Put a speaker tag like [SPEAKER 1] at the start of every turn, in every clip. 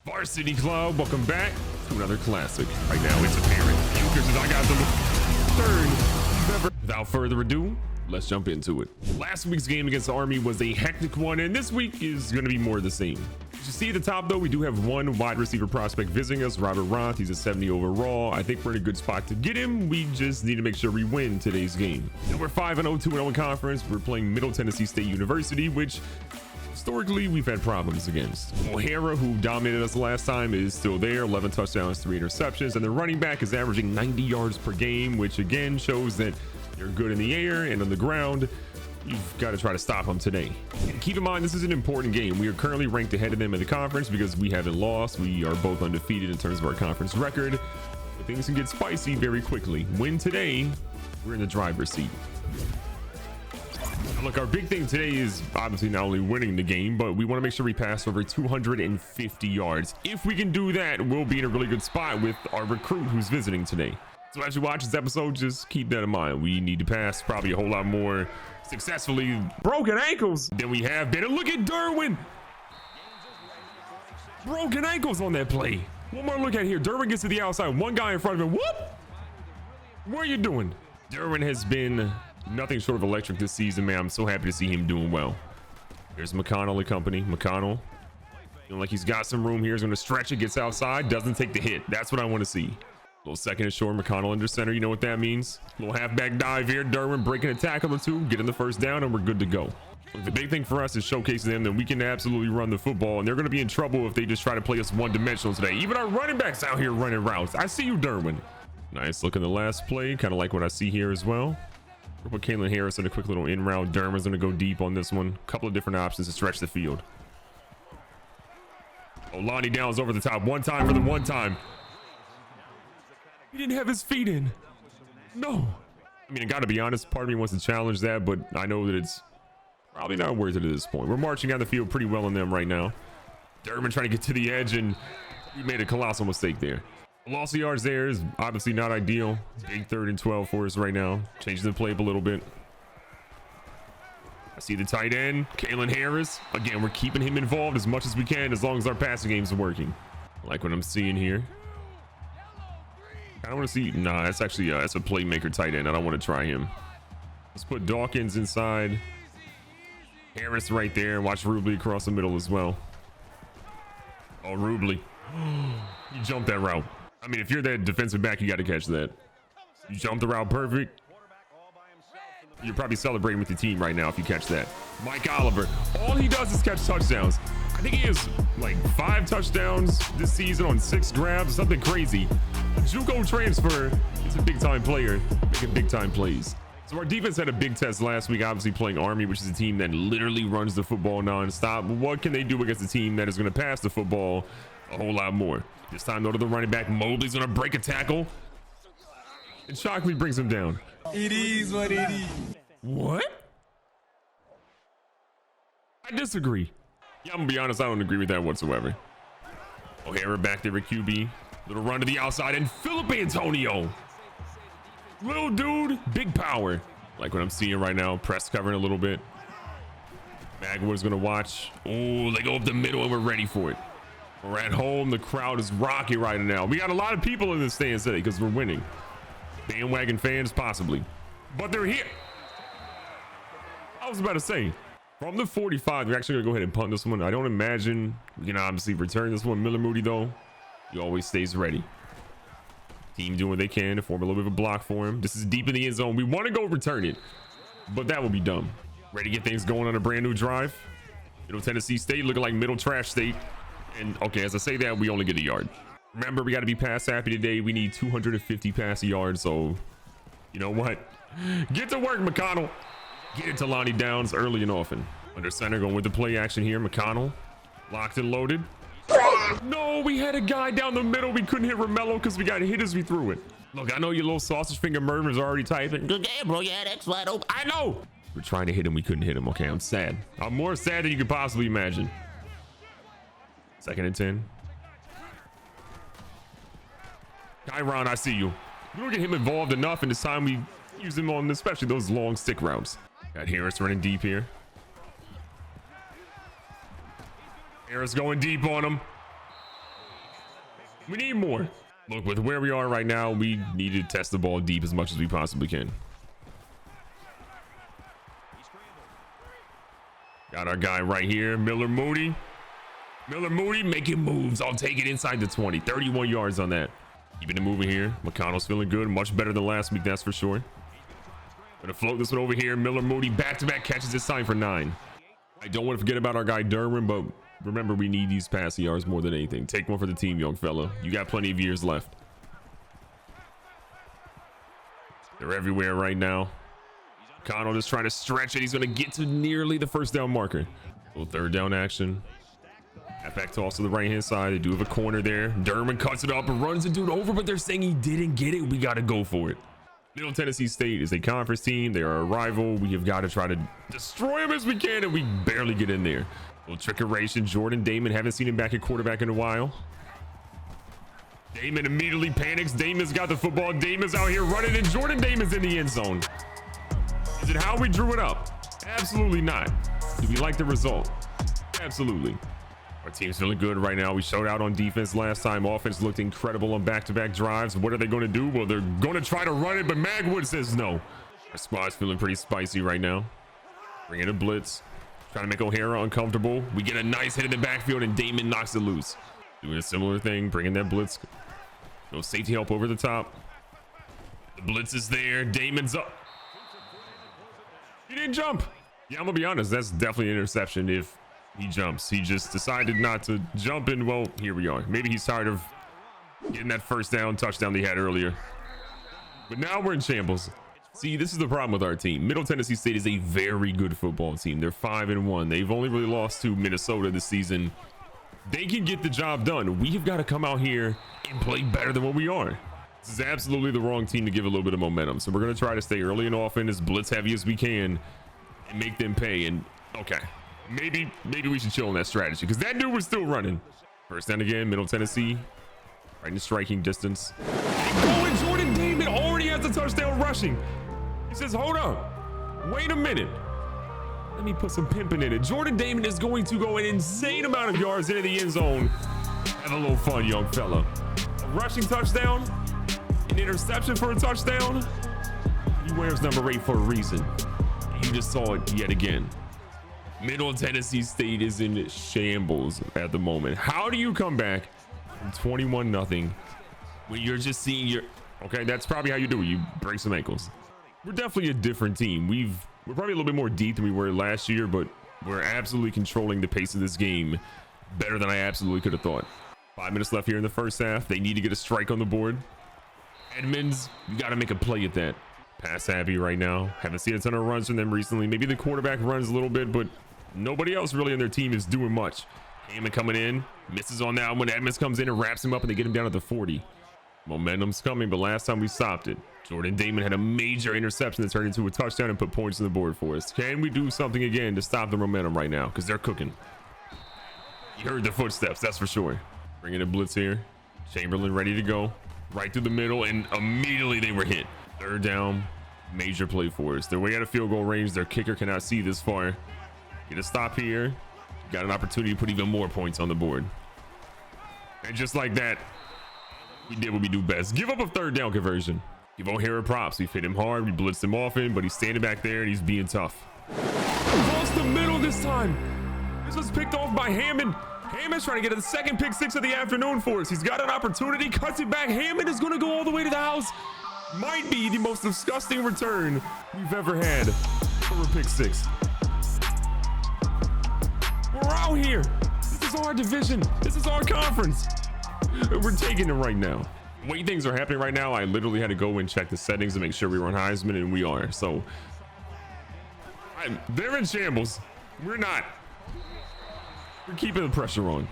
[SPEAKER 1] Varsity Club, welcome back to another classic. Right now, it's apparent. Because I got the third ever. Without further ado, let's jump into it. Last week's game against Army was a hectic one, and this week is going to be more of the same. As you see at the top, though, we do have one wide receiver prospect visiting us, Darrow Rd. He's a 70 overall. I think we're in a good spot to get him. We just need to make sure we win today's game. Now we're 5-0, 2-0 in conference. We're playing Middle Tennessee State University, which historically we've had problems against. O'Hara, who dominated us last time, is still there. 11 touchdowns, 3 interceptions, and the running back is averaging 90 yards per game, which again shows that they're good in the air and on the ground. You've got to try to stop them today. And keep in mind, this is an important game. We are currently ranked ahead of them in the conference because we haven't lost. We are both undefeated in terms of our conference record, but things can get spicy very quickly. Win today, we're in the driver's seat. Look, our big thing today is obviously not only winning the game, but we want to make sure we pass over 250 yards. If we can do that, we'll be in a really good spot with our recruit who's visiting today. So as you watch this episode, just keep that in mind. We need to pass probably a whole lot more successfully broken ankles than we have been. And look at Derwin. Broken ankles on that play. One more look at here. Derwin gets to the outside. One guy in front of him. Whoop! What are you doing? Derwin has been nothing short of electric this season, man. I'm so happy to see him doing well. There's McConnell and company. McConnell, feeling like he's got some room here. He's going to stretch it, gets outside, doesn't take the hit. That's what I want to see. Little second and short, McConnell under center. You know what that means. Little halfback dive here. Derwin breaking a tackle or two, getting the first down, and we're good to go. The big thing for us is showcasing them that we can absolutely run the football, and they're going to be in trouble if they just try to play us one-dimensional today. Even our running backs out here running routes. I see you, Derwin. Nice look in the last play. Kind of like what I see here as well. We'll put Kalen Harris in a quick little in route. Derwin's going to go deep on this one. A couple of different options to stretch the field. Oh, Lonnie Downs over the top. One time for the one time. He didn't have his feet in. No. I mean, I got to be honest. Part of me wants to challenge that, but I know that it's probably not worth it at this point. We're marching down the field pretty well on them right now. Derwin trying to get to the edge, and we made a colossal mistake there. Loss of yards there is obviously not ideal. Big 3rd and 12 for us right now. Changing the play up a little bit. I see the tight end, Kalen Harris. Again, we're keeping him involved as much as we can as long as our passing games are working. I like what I'm seeing here. I don't want to see. Nah, that's actually that's a playmaker tight end. I don't want to try him. Let's put Dawkins inside. Harris right there. Watch Rubley across the middle as well. Oh, Rubley. You jumped that route. I mean, if you're that defensive back, you got to catch that. You jumped the route perfect. You're probably celebrating with your team right now if you catch that. Mike Oliver, all he does is catch touchdowns. I think he has like 5 touchdowns this season on 6 grabs, something crazy. A JUCO transfer. He's a big-time player, making big-time plays. So our defense had a big test last week, obviously playing Army, which is a team that literally runs the football nonstop. What can they do against a team that is going to pass the football a whole lot more? This time, though, to the running back. Mobley's going to break a tackle. And Shockley brings him down.
[SPEAKER 2] It is what it is.
[SPEAKER 1] What? I disagree. Yeah, I'm going to be honest. I don't agree with that whatsoever. O'Hara back there at QB. Little run to the outside. And Philip Antonio. Little dude, big power. Like what I'm seeing right now. Press covering a little bit. Magwood's going to watch. Oh, they go up the middle and we're ready for it. We're at home. The crowd is rocking right now. We got a lot of people in the stands today because we're winning. Bandwagon fans, possibly. But they're here. I was about to say, from the 45, we're actually going to go ahead and punt this one. I don't imagine we can obviously return this one. Miller Moody, though, he always stays ready. Team doing what they can to form a little bit of a block for him. This is deep in the end zone. We want to go return it, but that would be dumb. Ready to get things going on a brand new drive. Middle Tennessee State looking like middle trash state. And okay, as I say that, we only get a yard. Remember, we got to be pass happy today. We need 250 pass yards. So, you know what? Get to work, McConnell. Get it to Lonnie Downs early and often. Under center, going with the play action here. McConnell, locked and loaded. No, we had a guy down the middle. We couldn't hit Romello because we got hit as we threw it. Look, I know your little sausage finger Mervin's already typing. Good game, bro. Yeah, that's wide open. I know. We're trying to hit him. We couldn't hit him. Okay, I'm sad. I'm more sad than you could possibly imagine. 2nd and 10. Kyron, I see you. We don't get him involved enough, and this time we use him on especially those long stick routes. Got Harris running deep here. Harris going deep on him. We need more. Look, with where we are right now, we need to test the ball deep as much as we possibly can. Got our guy right here, Miller Moody. Miller Moody making moves. I'll take it inside the 20. 31 yards on that. Keeping it moving here. McConnell's feeling good. Much better than last week, that's for sure. Gonna float this one over here. Miller Moody back-to-back catches this time for 9. I don't want to forget about our guy Derwin, but remember, we need these passing yards more than anything. Take one for the team, young fella. You got plenty of years left. They're everywhere right now. McConnell just trying to stretch it. He's going to get to nearly the first down marker. Little third down action. Halfback toss to the right-hand side. They do have a corner there. Derwin cuts it up and runs the dude over, but they're saying he didn't get it. We got to go for it. Middle Tennessee State is a conference team. They are a rival. We have got to try to destroy them as we can, and we barely get in there. A little trickeration. Jordan Damon, haven't seen him back at quarterback in a while. Damon immediately panics. Damon's got the football. Damon's out here running, and Jordan Damon's in the end zone. Is it how we drew it up? Absolutely not. Do we like the result? Absolutely. Our team's feeling good right now. We showed out on defense last time. Offense looked incredible on back-to-back drives. What are they going to do? Well, they're going to try to run it, but Magwood says no. Our squad's feeling pretty spicy right now. Bring in a blitz. Trying to make O'Hara uncomfortable. We get a nice hit in the backfield, and Damon knocks it loose. Doing a similar thing. Bringing that blitz. No safety help over the top. The blitz is there. Damon's up. He didn't jump. Yeah, I'm going to be honest. That's definitely an interception if he jumps. He just decided not to jump, and well, here we are. Maybe he's tired of getting that first down touchdown they had earlier. But now we're in shambles. See, this is the problem with our team. Middle Tennessee State is a very good football team. They're 5-1. They've only really lost to Minnesota this season. They can get the job done. We have got to come out here and play better than what we are. This is absolutely the wrong team to give a little bit of momentum. So we're going to try to stay early and often, as blitz heavy as we can, and make them pay. And okay, maybe we should chill on that strategy, because that dude was still running. First down again, Middle Tennessee, right in striking distance. And going, Jordan Damon already has a touchdown rushing. He says, hold on, wait a minute. Let me put some pimping in it. Jordan Damon is going to go an insane amount of yards into the end zone. Have a little fun, young fella. A rushing touchdown, an interception for a touchdown. He wears number 8 for a reason. You just saw it yet again. Middle Tennessee State is in shambles at the moment. How do you come back from 21-0 when you're just seeing your... Okay, that's probably how you do it. You break some ankles. We're definitely a different team. We're probably a little bit more deep than we were last year, but we're absolutely controlling the pace of this game better than I absolutely could have thought. 5 minutes left here in the first half. They need to get a strike on the board. Edmonds, you got to make a play at that. Pass happy right now. Haven't seen a ton of runs from them recently. Maybe the quarterback runs a little bit, but nobody else really on their team is doing much. Hammond coming in, misses on that one. Edmonds comes in and wraps him up, and they get him down at the 40. Momentum's coming, but last time we stopped it. Jordan Damon had a major interception that turned into a touchdown and put points on the board for us. Can we do something again to stop the momentum right now? Because they're cooking. You heard the footsteps, that's for sure. Bringing a blitz here. Chamberlain ready to go. Right through the middle, and immediately they were hit. Third down, major play for us. They're way out of field goal range. Their kicker cannot see this far. Get a stop here. Got an opportunity to put even more points on the board. And just like that, we did what we do best. Give up a third down conversion. Give O'Hara props. We've hit him hard. We blitzed him often, but he's standing back there and he's being tough. Across the middle this time. This was picked off by Hammond. Hammond's trying to get a second pick 6 of the afternoon for us. He's got an opportunity, cuts it back. Hammond is going to go all the way to the house. Might be the most disgusting return we've ever had for a pick 6. We're out here. This is our division. This is our conference. And we're taking it right now. The way things are happening right now, I literally had to go and check the settings to make sure we were on Heisman, and we are. So they're in shambles. We're not. We're keeping the pressure on.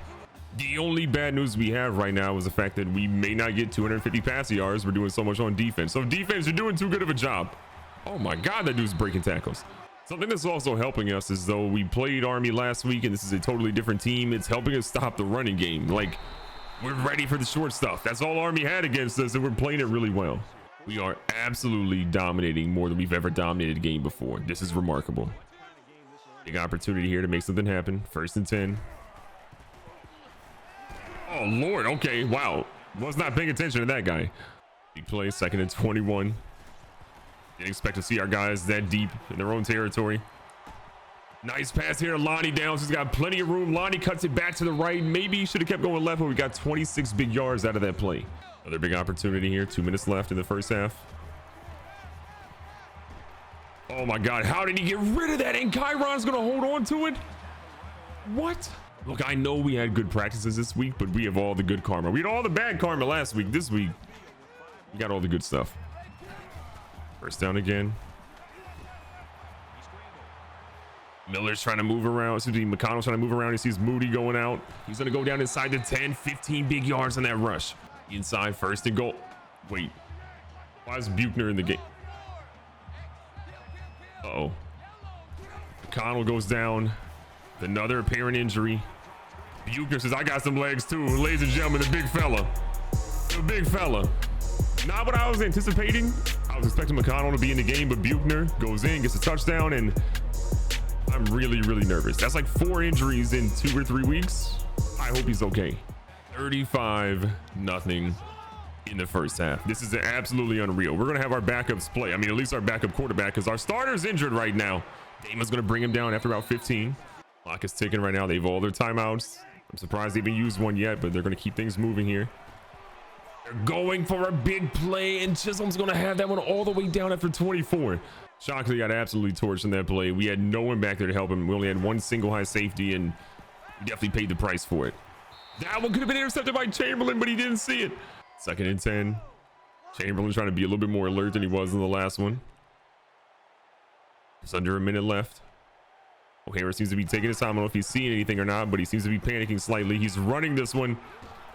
[SPEAKER 1] The only bad news we have right now is the fact that we may not get 250 passing yards. We're doing so much on defense. So defense, you're doing too good of a job. Oh my God, that dude's breaking tackles. Something that's also helping us is, though we played Army last week and this is a totally different team, it's helping us stop the running game. Like, we're ready for the short stuff. That's all Army had against us, and we're playing it really well. We are absolutely dominating more than we've ever dominated a game before. This is remarkable. Big opportunity here to make something happen. 1st and 10. Oh Lord, okay, wow. Was not paying attention to that guy. Big play, 2nd and 21. Didn't expect to see our guys that deep in their own territory. Nice pass here. Lonnie Downs has got plenty of room. Lonnie cuts it back to the right. Maybe he should have kept going left, but we got 26 big yards out of that play. Another big opportunity here. 2 minutes left in the first half. Oh my God. How did he get rid of that? And Kyron's going to hold on to it? What? Look, I know we had good practices this week, but we have all the good karma. We had all the bad karma last week. This week, we got all the good stuff. First down again. Miller's trying to move around. Excuse me, McConnell's trying to move around. He sees Moody going out. He's going to go down inside the 10, 15 big yards on that rush. Inside, 1st and goal. Wait, why is Buchner in the game? Uh-oh. McConnell goes down. Another apparent injury. Buchner says, I got some legs too. Ladies and gentlemen, the big fella. The big fella. Not what I was anticipating. I was expecting McConnell to be in the game, but Buchner goes in, gets a touchdown, and I'm really, really nervous. That's like 4 injuries in 2 or 3 weeks. I hope he's okay. 35-0 in the first half. This is absolutely unreal. We're going to have our backups play. I mean, at least our backup quarterback, because our starter's injured right now. Dama's going to bring him down after about 15. Clock is ticking right now. They've all their timeouts. I'm surprised they haven't used one yet, but they're going to keep things moving here. They're going for a big play, and Chisholm's going to have that one all the way down after 24. Shockley got absolutely torched in that play. We had no one back there to help him. We only had one single high safety, and we definitely paid the price for it. That one could have been intercepted by Chamberlain, but he didn't see it. 2nd and 10. Chamberlain trying to be a little bit more alert than he was in the last one. It's under a minute left. O'Hara seems to be taking his time. I don't know if he's seeing anything or not, but he seems to be panicking slightly. He's running this one.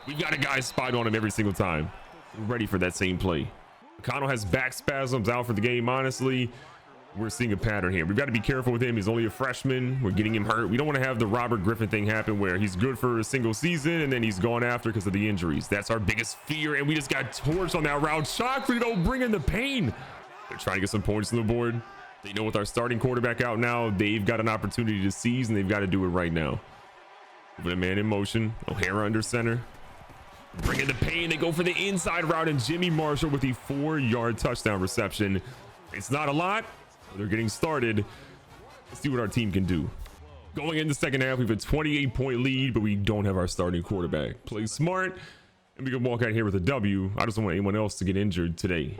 [SPEAKER 1] We've got a guy spot on him every single time. We're ready for that same play. McConnell has back spasms, out for the game. Honestly, we're seeing a pattern here. We've got to be careful with him. He's only a freshman. We're getting him hurt. We don't want to have the Robert Griffin thing happen where he's good for a single season and then he's gone after because of the injuries. That's our biggest fear, and we just got torched on that route. Shockley, though, bring in the pain. They're trying to get some points on the board. They know with our starting quarterback out now, they've got an opportunity to seize, and they've got to do it right now. Moving a man in motion. O'Hara under center. Bring in the pain. They go for the inside route, and Jimmy Marshall with the 4-yard touchdown reception. It's not a lot. They're getting started. Let's see what our team can do. Going in the second half, we have a 28-point lead, but we don't have our starting quarterback. Play smart, and we can walk out here with a W. I just don't want anyone else to get injured today.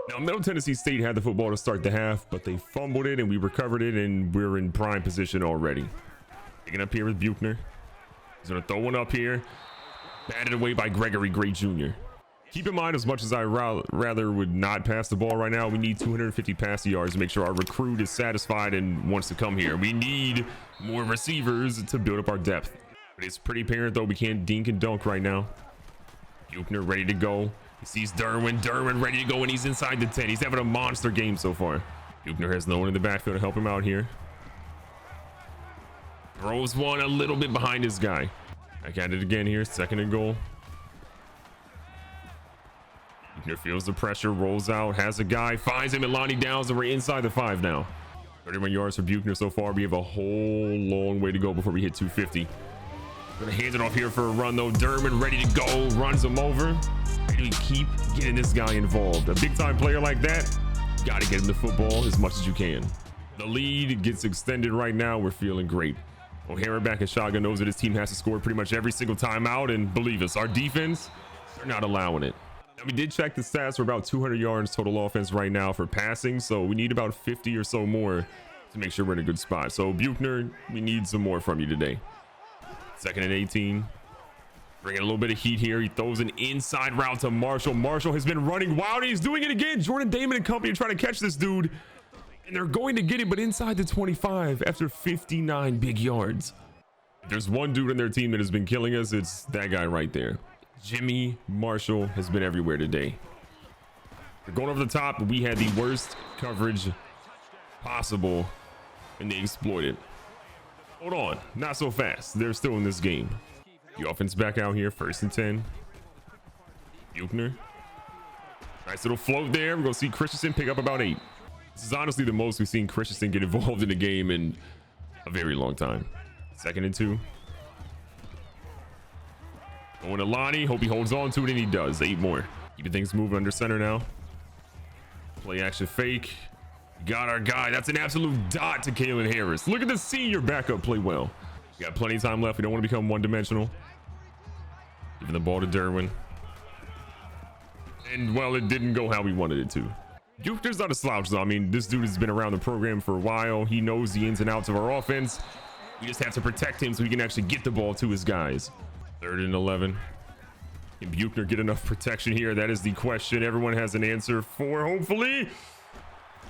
[SPEAKER 1] Now, Middle Tennessee State had the football to start the half, but they fumbled it, and we recovered it, and we're in prime position already. Picking up here with Buchner. He's going to throw one up here. Batted away by Gregory Gray Jr. Keep in mind, as much as I rather would not pass the ball right now, we need 250 passing yards to make sure our recruit is satisfied and wants to come here. We need more receivers to build up our depth. But it's pretty apparent, though, we can't dink and dunk right now. Buchner ready to go. He sees Derwin ready to go, and he's inside the 10. He's having a monster game so far. Buchner has no one in the backfield to help him out here. Throws one a little bit behind his guy. Back at it again here. 2nd and goal. Buchner feels the pressure, rolls out, has a guy, finds him, and Lonnie Downs, and we're inside the 5 now. 31 yards for Buchner so far. We have a whole long way to go before we hit 250. Gonna hand it off here for a run, though. Dermott ready to go, runs him over. And we keep getting this guy involved. A big-time player like that, gotta get him the football as much as you can. The lead gets extended right now. We're feeling great. O'Hara back at shotgun, knows that his team has to score pretty much every single time out, and believe us, our defense, they're not allowing it. Now, we did check the stats. We're about 200 yards total offense right now for passing, so we need about 50 or so more to make sure we're in a good spot. So Buchner, we need some more from you today. 2nd and 18. Bringing a little bit of heat here. He throws an inside route to Marshall. Marshall has been running wild. He's doing it again. Jordan Damon and company are trying to catch this dude, and they're going to get it, but inside the 25 after 59 big yards. If there's one dude on their team that has been killing us, it's that guy right there. Jimmy Marshall has been everywhere today. They're going over the top. We had the worst coverage possible, and they exploited. Hold on, not so fast. They're still in this game. The offense back out here, 1st and 10. Buchner. Nice little float there. We're going to see Christensen pick up about 8. This is honestly the most we've seen Christensen get involved in a game in a very long time. 2nd and 2. Going to Lonnie. Hope he holds on to it, and he does. 8 more. Keeping things moving under center now. Play action fake. Got our guy. That's an absolute dot to Kalen Harris. Look at the senior backup play well. We got plenty of time left. We don't want to become one-dimensional. Giving the ball to Derwin. And, well, it didn't go how we wanted it to. Buchner's not a slouch, though. I mean, this dude has been around the program for a while. He knows the ins and outs of our offense. We just have to protect him so we can actually get the ball to his guys. 3rd and 11. Can Buchner get enough protection here? That is the question everyone has an answer for, hopefully.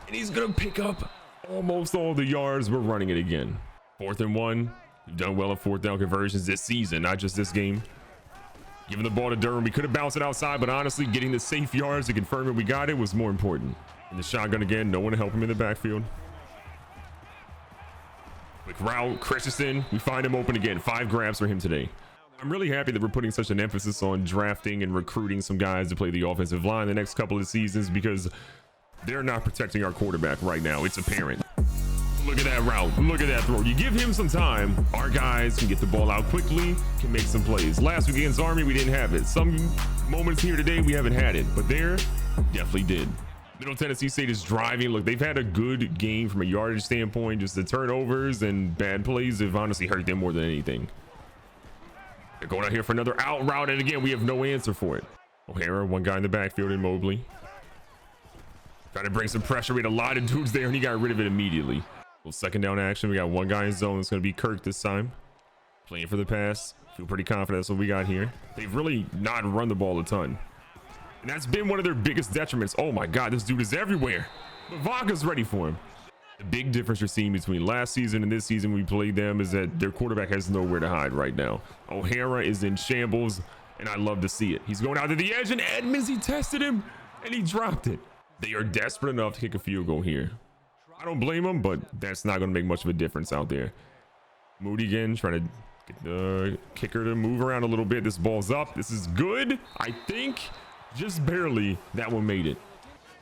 [SPEAKER 1] And he's going to pick up almost all the yards. We're running it again. 4th and 1. We've done well at 4th down conversions this season, not just this game. Giving the ball to Durham. We could have bounced it outside, but honestly, getting the safe yards to confirm that we got it was more important. And the shotgun again. No one to help him in the backfield. Quick route. Christensen. We find him open again. 5 grabs for him today. I'm really happy that we're putting such an emphasis on drafting and recruiting some guys to play the offensive line the next couple of seasons, because they're not protecting our quarterback right now. It's apparent. Look at that route. Look at that throw. You give him some time, our guys can get the ball out quickly, can make some plays. Last week against Army, we didn't have it. Some moments here today, we haven't had it, but there, definitely did. Middle Tennessee State is driving. Look, they've had a good game from a yardage standpoint. Just the turnovers and bad plays have honestly hurt them more than anything. They're going out here for another out route, and again, we have no answer for it. O'Hara, one guy in the backfield in Mobley. Trying to bring some pressure. We had a lot of dudes there, and he got rid of it immediately. Well, 2nd down action. We got one guy in zone. It's going to be Kirk this time. Playing for the pass. Feel pretty confident that's what we got here. They've really not run the ball a ton. And that's been one of their biggest detriments. Oh my God, this dude is everywhere. But Vaca's ready for him. The big difference you're seeing between last season and this season we played them is that their quarterback has nowhere to hide right now. O'Hara is in shambles, and I love to see it. He's going out to the edge, and Edmonds, he tested him, and he dropped it. They are desperate enough to kick a field goal here. I don't blame them, but that's not going to make much of a difference out there. Moody again, trying to get the kicker to move around a little bit. This ball's up. This is good, I think. Just barely. That one made it.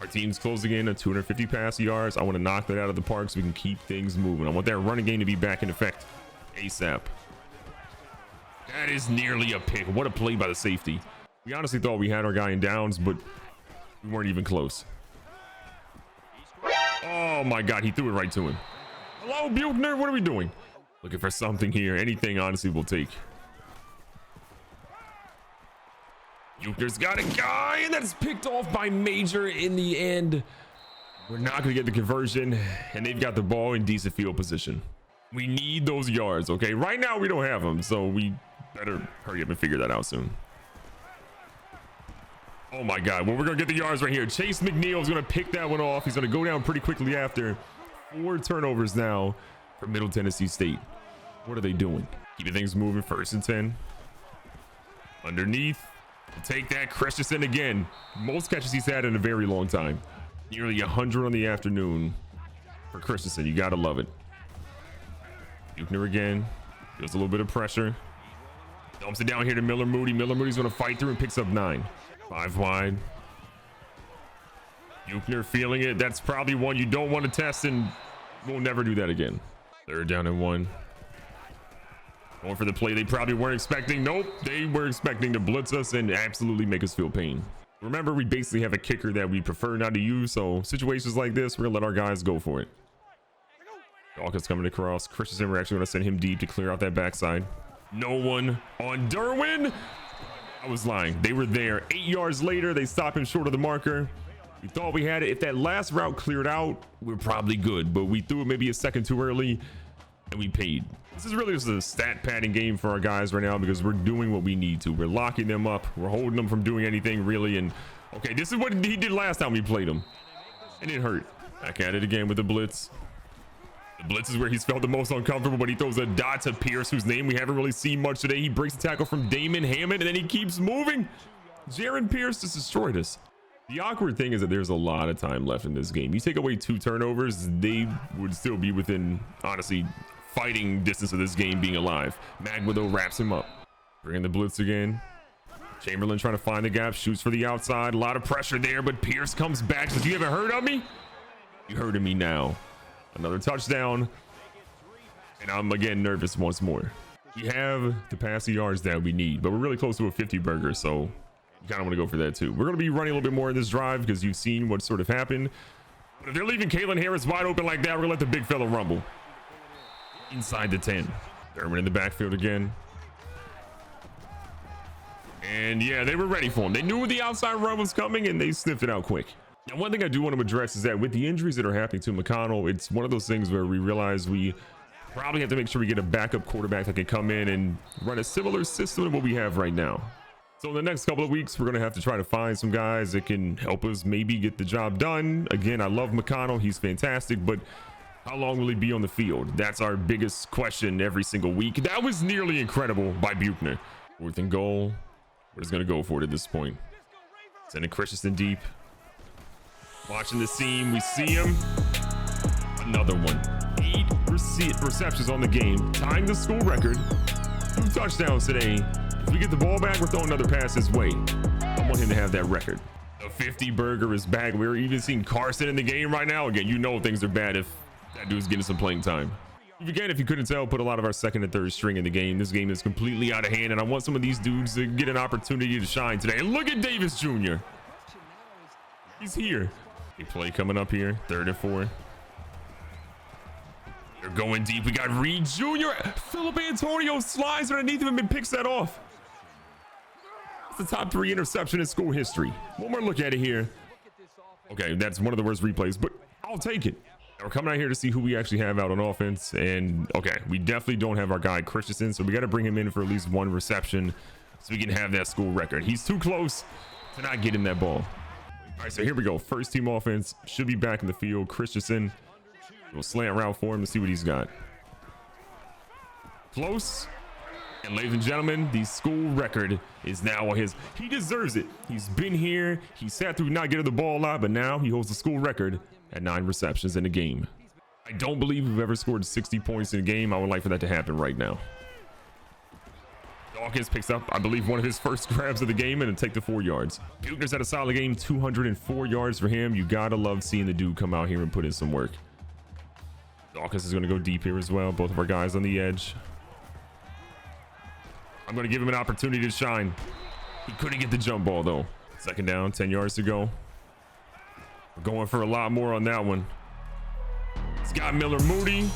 [SPEAKER 1] Our team's closing in at 250 pass yards. I want to knock that out of the park so we can keep things moving. I want that running game to be back in effect ASAP. That is nearly a pick. What a play by the safety. We honestly thought we had our guy in downs, but we weren't even close. Oh my God, he threw it right to him. Hello, Buchner, what are we doing? Looking for something here. Anything, honestly, we'll take. Buchner's got a guy, and that's picked off by Major in the end. We're not going to get the conversion, and they've got the ball in decent field position. We need those yards, okay? Right now, we don't have them, so we better hurry up and figure that out soon. Oh my God, well, we're gonna get the yards right here. Chase McNeil is gonna pick that one off. He's gonna go down pretty quickly after. 4 turnovers now for Middle Tennessee State. What are they doing? Keeping things moving. 1st and 10. Underneath. We'll take that. Christensen again. Most catches he's had in a very long time. Nearly 100 on the afternoon for Christensen. You gotta love it. Buchner again. Feels a little bit of pressure. Dumps it down here to Miller Moody. Miller Moody's gonna fight through and picks up 9. 5 wide. Buchner feeling it. That's probably one you don't want to test, and we'll never do that again. 3rd down and 1. Going for the play they probably weren't expecting. Nope, they were expecting to blitz us and absolutely make us feel pain. Remember, we basically have a kicker that we prefer not to use, so situations like this, we're gonna let our guys go for it. Dawkins coming across. Christensen, we're actually gonna send him deep to clear out that backside. No one on Derwin. I was lying. They were there. 8 yards later, they stop him short of the marker. We thought we had it. If that last route cleared out, we're probably good, but we threw it maybe a second too early, and we paid. This is really just a stat padding game for our guys right now, because we're doing what we need to. We're locking them up. We're holding them from doing anything really. And okay, this is what he did last time we played him, and it hurt. Back at it again with the blitz. The blitz is where he's felt the most uncomfortable, but he throws a dot to Pierce, whose name we haven't really seen much today. He breaks the tackle from Damon Hammond, and then he keeps moving. Jaron Pierce just destroyed us. The awkward thing is that there's a lot of time left in this game. You take away 2 turnovers, they would still be within, honestly, fighting distance of this game being alive. Magwitho wraps him up. Bringing the blitz again. Chamberlain trying to find the gap, shoots for the outside. A lot of pressure there, but Pierce comes back. Says, "You haven't heard of me? You heard of me now." Another touchdown. And I'm again nervous once more. We have the passing yards that we need, but we're really close to a 50 burger, so you kind of want to go for that too. We're going to be running a little bit more in this drive because you've seen what sort of happened. But if they're leaving Kalen Harris wide open like that, we're going to let the big fella rumble. Inside the 10. Thurman in the backfield again. And yeah, they were ready for him. They knew the outside run was coming and they sniffed it out quick. Now, one thing I do want to address is that with the injuries that are happening to McConnell, it's one of those things where we realize we probably have to make sure we get a backup quarterback that can come in and run a similar system to what we have right now. So in the next couple of weeks, we're going to have to try to find some guys that can help us maybe get the job done. Again, I love McConnell. He's fantastic, but how long will he be on the field? That's our biggest question every single week. That was nearly incredible by Buchner. 4th and goal. We're just going to go for it at this point. Sending Christensen deep. Watching the seam. We see him. Another one. 8 receptions on the game, tying the school record. 2 touchdowns today. If we get the ball back, we're throwing another pass his way. I want him to have that record. The 50 burger is back. We're even seeing Carson in the game right now. Again, you know things are bad if that dude's getting some playing time. Again, if you couldn't tell, put a lot of our 2nd and 3rd string in the game. This game is completely out of hand, and I want some of these dudes to get an opportunity to shine today. And look at Davis Jr. He's here. A play coming up here. 3rd and 4. They're going deep. We got Reed Jr. Philip Antonio slides underneath him and picks that off. It's the top 3 interception in school history. One more look at it here. Okay, that's one of the worst replays, but I'll take it. We're coming out here to see who we actually have out on offense. And okay, we definitely don't have our guy Christensen, so we got to bring him in for at least 1 reception so we can have that school record. He's too close to not get him that ball. All right, so here we go. First team offense should be back in the field. Christensen. We'll slant route for him to see what he's got. Close. And ladies and gentlemen, the school record is now on his. He deserves it. He's been here. He sat through not getting the ball a lot, but now he holds the school record at 9 receptions in a game. I don't believe we've ever scored 60 points in a game. I would like for that to happen right now. Dawkins picks up, I believe, one of his first grabs of the game and take the 4 yards. Buchner's had a solid game, 204 yards for him. You gotta love seeing the dude come out here and put in some work. Dawkins is going to go deep here as well. Both of our guys on the edge. I'm going to give him an opportunity to shine. He couldn't get the jump ball, though. 2nd down, 10 yards to go. We're going for a lot more on that one. He's got Miller Moody.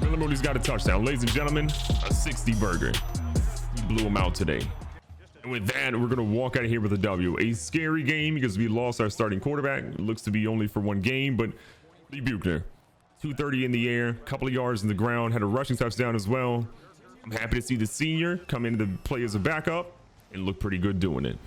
[SPEAKER 1] Miller Moody's got a touchdown. Ladies and gentlemen, a 60 burger. He blew him out today. And with that, we're going to walk out of here with a W. A scary game because we lost our starting quarterback. It looks to be only for 1 game, but Lee Buchner. 230 in the air, couple of yards in the ground, had a rushing touchdown as well. I'm happy to see the senior come into the play as a backup and look pretty good doing it.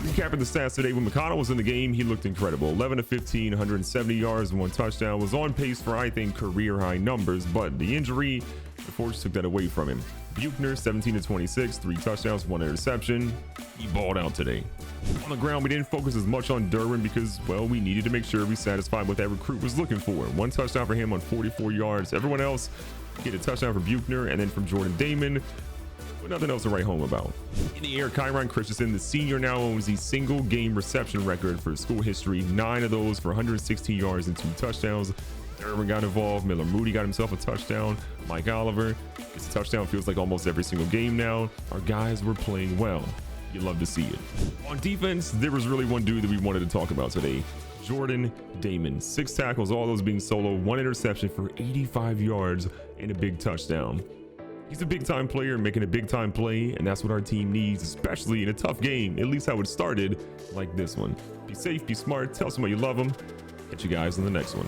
[SPEAKER 1] Recapping the stats today, when McConnell was in the game, he looked incredible. 11 of 15, 170 yards and 1 touchdown. Was on pace for, I think, career high numbers, but the injury, unfortunately, took that away from him. Buchner, 17 of 26, 3 touchdowns, 1 interception. He balled out today. On the ground, we didn't focus as much on Derwin because, well, we needed to make sure we satisfied what that recruit was looking for. 1 touchdown for him on 44 yards. Everyone else get a touchdown from Buchner and then from Jordan Damon. But nothing else to write home about. In the air, Kyron Christensen, the senior, now owns the single game reception record for school history. 9 of those for 116 yards and 2 touchdowns. Derwin got involved. Miller Moody got himself a touchdown. Mike Oliver gets a touchdown. Feels like almost every single game now. Our guys were playing well. You love to see it. On defense, there was really one dude that we wanted to talk about today. Jordan Damon. 6 tackles, all those being solo. 1 interception for 85 yards and a big touchdown. He's a big-time player making a big-time play, and that's what our team needs, especially in a tough game, at least how it started, like this one. Be safe, be smart, tell somebody you love them. Catch you guys in the next one.